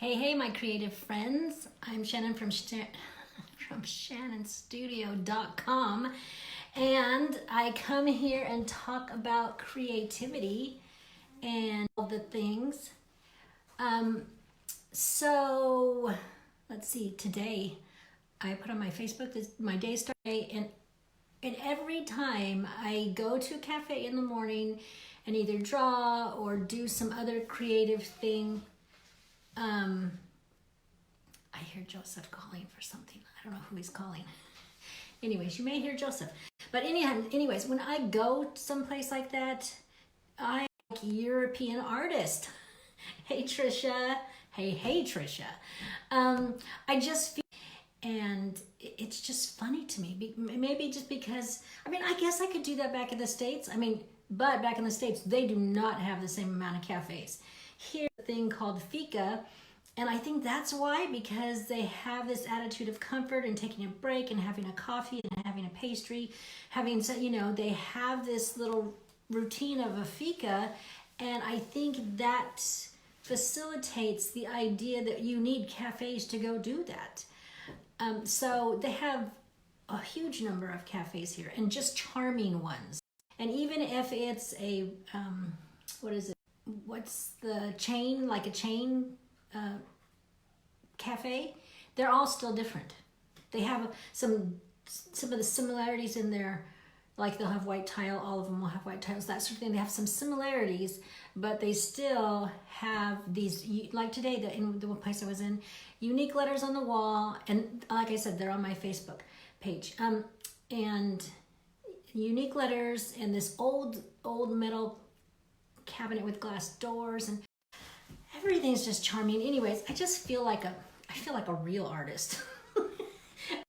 Hey, my creative friends. I'm Shannon from shannonstudio.com, and I come here and talk about creativity and all the things. So let's see, today I put on my Facebook this my day start day, and every time I go to a cafe in the morning and either draw or do some other creative thing, I hear Joseph calling for something. I don't know who he's calling. Anyways, you may hear Joseph. But anyways, when I go someplace like that, I'm like European artist. Hey, Trisha. Hey, Trisha. I just feel, and it's just funny to me. Maybe just because, I guess I could do that back in the States. But back in the States, they do not have the same amount of cafes. Here's a thing called fika, and I think that's why, because they have this attitude of comfort and taking a break and having a coffee and having a pastry, they have this little routine of a fika, and I think that facilitates the idea that you need cafes to go do that. So they have a huge number of cafes here, and just charming ones. And even if it's a, what's the chain, like a chain cafe, they're all still different. They have some of the similarities in there, like they'll have white tile, all of them will have white tiles, that sort of thing. They have some similarities, but they still have these, like today, in the place I was in, unique letters on the wall, and like I said, they're on my Facebook page. And unique letters and this old metal cabinet with glass doors, and everything's just charming. Anyways, I feel like a real artist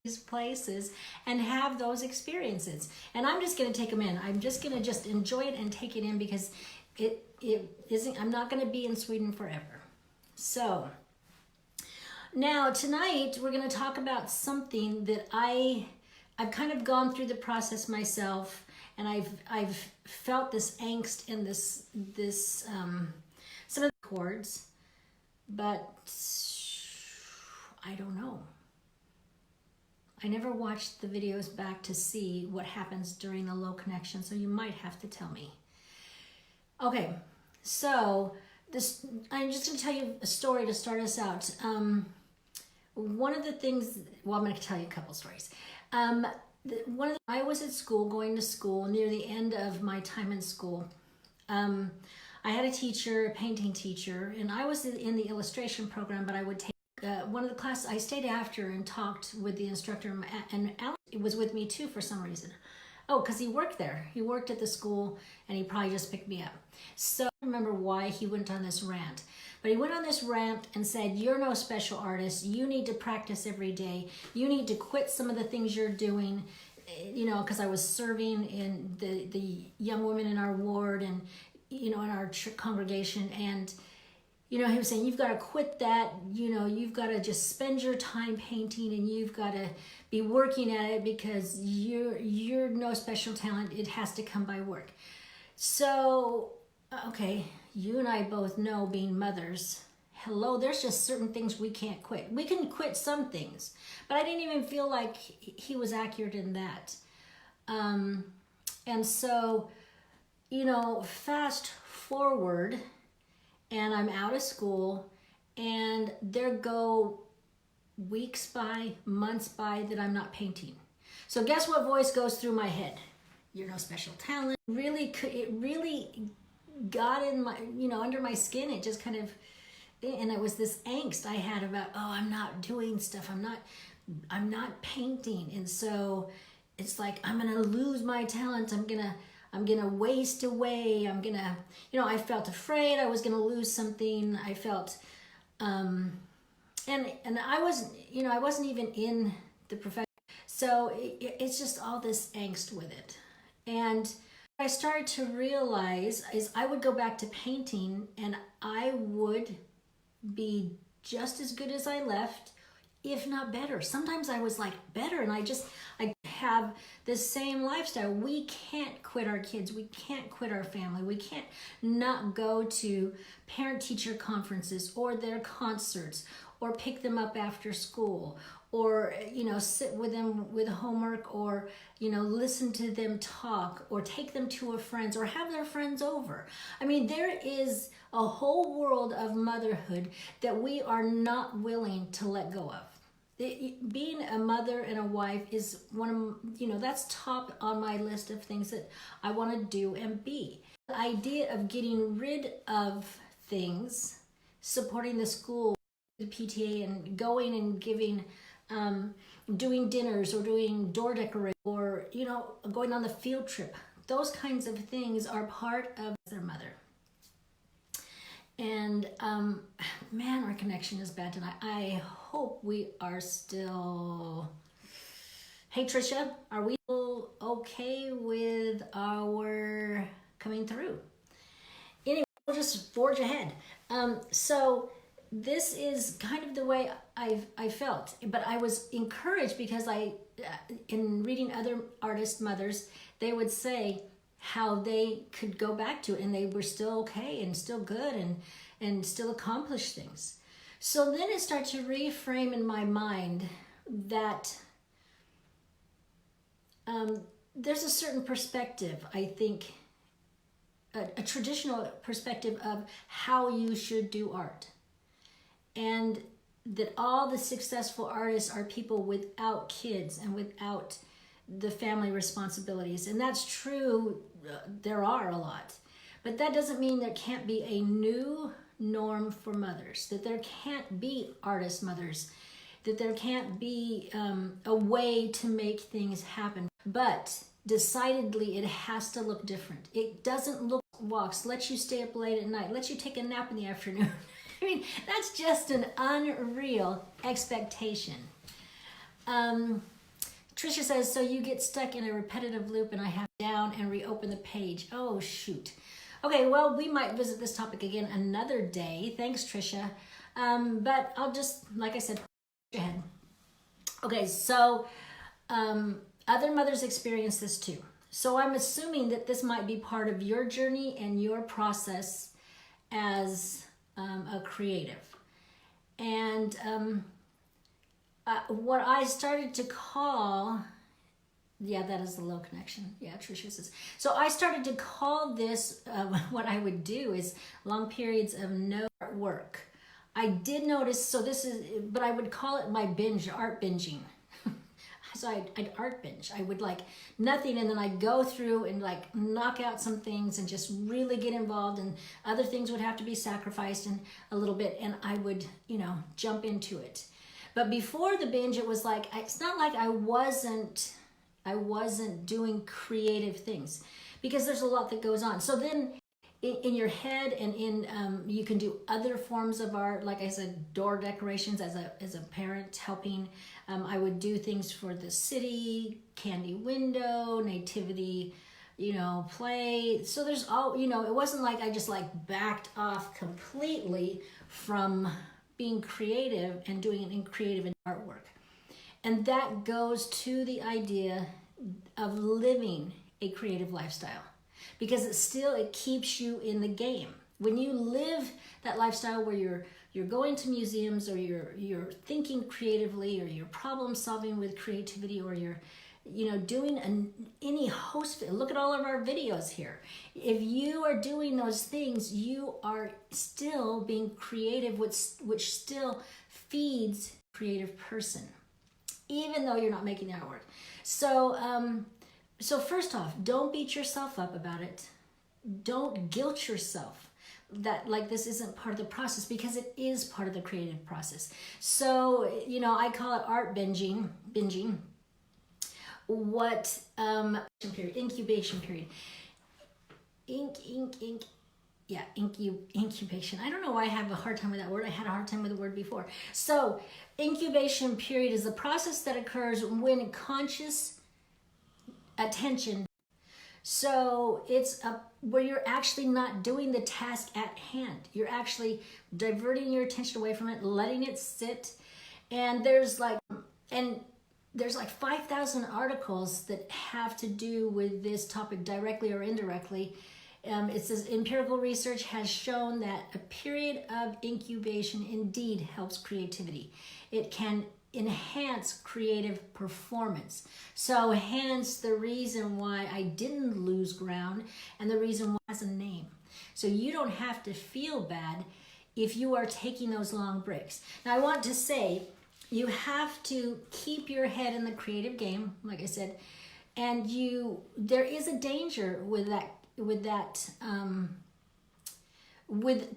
these places and have those experiences, and I'm just going to take them in. I'm just going to enjoy it and take it in, because it isn't, I'm not going to be in Sweden forever. So now tonight we're going to talk about something that I've kind of gone through the process myself, and I've felt this angst in this some of the chords, but I don't know. I never watched the videos back to see what happens during the low connection, so you might have to tell me. Okay, so I'm just going to tell you a story to start us out. One of the things, well, I'm going to tell you a couple stories. I was at school, going to school, near the end of my time in school. I had a teacher, a painting teacher, and I was in the illustration program, but I would take one of the classes. I stayed after and talked with the instructor, and Alex was with me too for some reason. Oh, because he worked there. He worked at the school, and he probably just picked me up. So I don't remember why he went on this rant. But he went on this rant and said, you're no special artist. You need to practice every day. You need to quit some of the things you're doing, because I was serving in the young women in our ward and, in our congregation. And, he was saying, you've got to quit that. You've got to just spend your time painting, and you've got to be working at it, because you're no special talent. It has to come by work. So, okay, you and I both know, being mothers, hello, there's just certain things we can't quit. We can quit some things, but I didn't even feel like he was accurate in that. And so, fast forward, and I'm out of school, and there go weeks by, months by, that I'm not painting. So guess what voice goes through my head? You're no special talent. It really got in my, under my skin. It just kind of, and it was this angst I had about, I'm not doing stuff. I'm not painting. And so it's like, I'm going to lose my talent. I'm going to waste away. I felt afraid I was going to lose something. I felt, and I wasn't even in the profession. So it's just all this angst with it. And what I started to realize is I would go back to painting, and I would be just as good as I left, if not better. Sometimes I was like better, and I have the same lifestyle. We can't quit our kids. We can't quit our family. We can't not go to parent-teacher conferences or their concerts or pick them up after school or, sit with them with homework or, listen to them talk or take them to a friend's or have their friends over. I mean, there is a whole world of motherhood that we are not willing to let go of. Being a mother and a wife is one of, that's top on my list of things that I want to do and be. The idea of getting rid of things, supporting the school, the PTA, and going and giving, doing dinners or doing door decoration or, going on the field trip. Those kinds of things are part of their mother. And man, our connection is bad tonight. I hope we are still... Hey Trisha, are we still okay with our coming through? Anyway, we'll just forge ahead. So this is kind of the way I felt, but I was encouraged because in reading other artist mothers, they would say how they could go back to it and they were still okay and still good and still accomplish things. So then it started to reframe in my mind that there's a certain perspective, I think, a traditional perspective of how you should do art. And that all the successful artists are people without kids and without the family responsibilities. And that's true, there are a lot. But that doesn't mean there can't be a new norm for mothers, that there can't be artist mothers, that there can't be a way to make things happen. But decidedly, it has to look different. It doesn't look walks, lets you stay up late at night, lets you take a nap in the afternoon. I mean, that's just an unreal expectation. Trisha says, so you get stuck in a repetitive loop and I have to down and reopen the page. Oh, shoot. Okay, well, we might visit this topic again another day. Thanks, Trisha. But I'll just, like I said, push ahead. Okay, so other mothers experience this too. So I'm assuming that this might be part of your journey and your process as a creative. And what I started to call, yeah, that is the low connection. Yeah, Tricia says. So I started to call this, what I would do is long periods of no work. I did notice, so this is, but I would call it my binge, art binging. So I'd art binge. I would like nothing, and then I'd go through and like knock out some things and just really get involved, and other things would have to be sacrificed and a little bit, and I would, jump into it. But before the binge, it was like, it's not like I wasn't doing creative things, because there's a lot that goes on. So then in your head and you can do other forms of art, like I said, door decorations as a parent helping. I would do things for the city, candy window, nativity, play. So there's all, it wasn't like I just like backed off completely from being creative and doing it in creative artwork. And that goes to the idea of living a creative lifestyle, because it keeps you in the game. When you live that lifestyle where you're going to museums, or you're thinking creatively, or you're problem solving with creativity, or you're doing any host, look at all of our videos here. If you are doing those things, you are still being creative, which still feeds a creative person, even though you're not making the artwork. So first off, don't beat yourself up about it. Don't guilt yourself that like this isn't part of the process, because it is part of the creative process. So, I call it art binging. What incubation period. Incubation. I don't know why I have a hard time with that word. I had a hard time with the word before. So, incubation period is the process that occurs when conscious attention. So it's where you're actually not doing the task at hand. You're actually diverting your attention away from it, letting it sit. And there's and there's like 5,000 articles that have to do with this topic directly or indirectly. It says empirical research has shown that a period of incubation indeed helps creativity. It can enhance creative performance. So hence the reason why I didn't lose ground, and the reason why it has a name. So you don't have to feel bad if you are taking those long breaks. Now I want to say, you have to keep your head in the creative game, like I said, and there is a danger with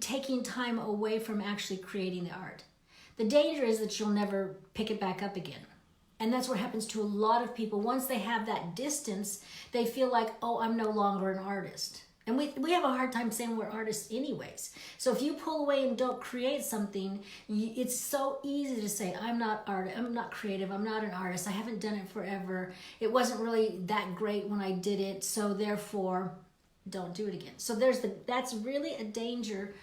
taking time away from actually creating the art. The danger is that you'll never pick it back up again. And that's what happens to a lot of people. Once they have that distance, they feel like, oh, I'm no longer an artist. And we have a hard time saying we're artists anyways. So if you pull away and don't create something, it's so easy to say, I'm not creative, I'm not an artist, I haven't done it forever. It wasn't really that great when I did it, so therefore, don't do it again. So that's really a danger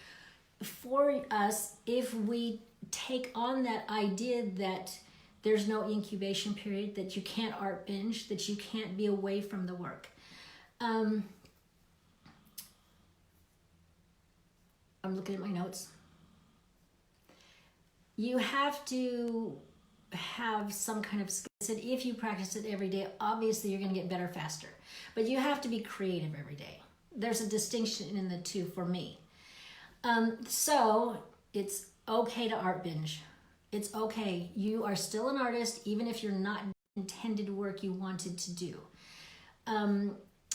for us if we take on that idea that there's no incubation period, that you can't art binge, that you can't be away from the work. I'm looking at my notes. You have to have some kind of skill set. If you practice it every day, obviously you're going to get better faster. But you have to be creative every day. There's a distinction in the two for me. So it's okay to art binge. It's okay. You are still an artist, even if you're not intended work you wanted to do.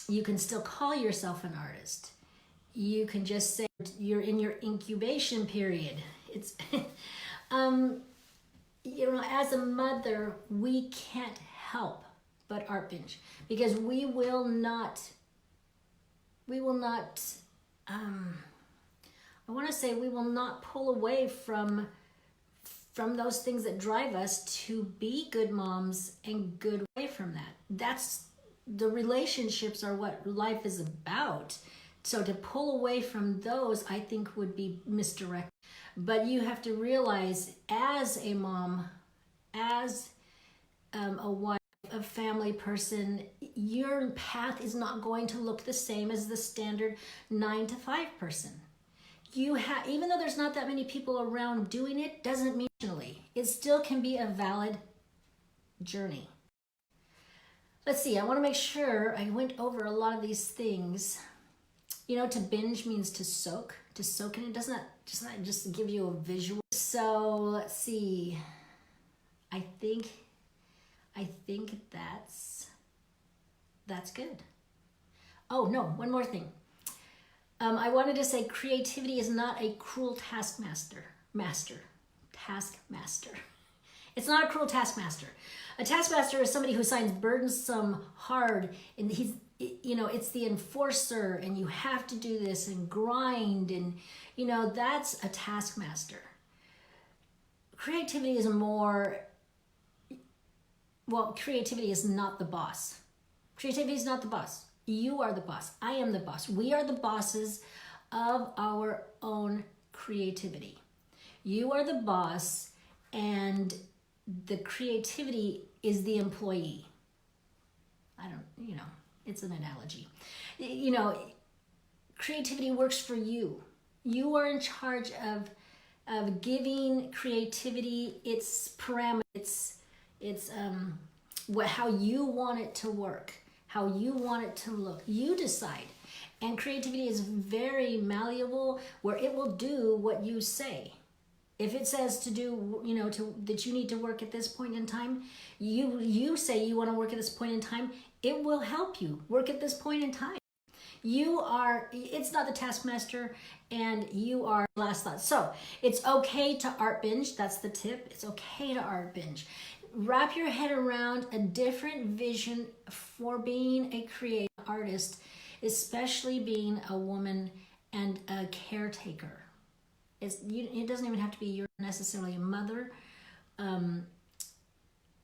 You can still call yourself an artist. You can just say you're in your incubation period. It's, as a mother, we can't help but art binge, because we will not, we will not pull away from those things that drive us to be good moms and good away from that. That's, the relationships are what life is about. So to pull away from those, I think, would be misdirected. But you have to realize, as a mom, as a wife, a family person, your path is not going to look the same as the standard 9-to-5 person. Even though there's not that many people around doing it, doesn't mean it still can be a valid journey. Let's see, I want to make sure I went over a lot of these things. To binge means to soak in it. Doesn't that just give you a visual? So let's see. I think that's good. Oh no, one more thing. I wanted to say creativity is not a cruel taskmaster. It's not a cruel taskmaster. A taskmaster is somebody who assigns burdensome, hard, and it's the enforcer, and you have to do this and grind, and that's a taskmaster. Creativity is creativity is not the boss. Creativity is not the boss. You are the boss. I am the boss. We are the bosses of our own creativity. You are the boss, and the creativity is the employee. It's an analogy. Creativity works for you. You are in charge of giving creativity its parameters, its how you want it to work, how you want it to look. You decide. And creativity is very malleable, where it will do what you say. If it says to do, that you need to work at this point in time, you say you want to work at this point in time, it will help you work at this point in time. It's not the taskmaster, and you are last thought. So it's okay to art binge. That's the tip. It's okay to art binge. Wrap your head around a different vision for being a creative artist, especially being a woman and a caretaker. It doesn't even have to be you're necessarily a mother,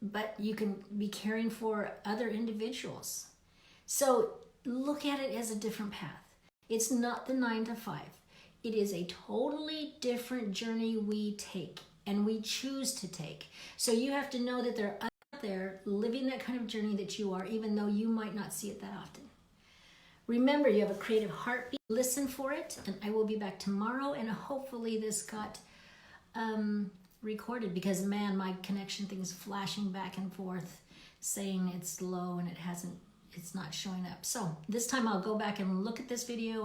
but you can be caring for other individuals. So look at it as a different path. It's not the 9-to-5. It is a totally different journey we take, and we choose to take. So you have to know that there are other there living that kind of journey that you are, even though you might not see it that often. Remember, you have a creative heartbeat. Listen for it, and I will be back tomorrow, and hopefully this got recorded, because man, my connection thing is flashing back and forth saying it's low and it's not showing up. So this time I'll go back and look at this video.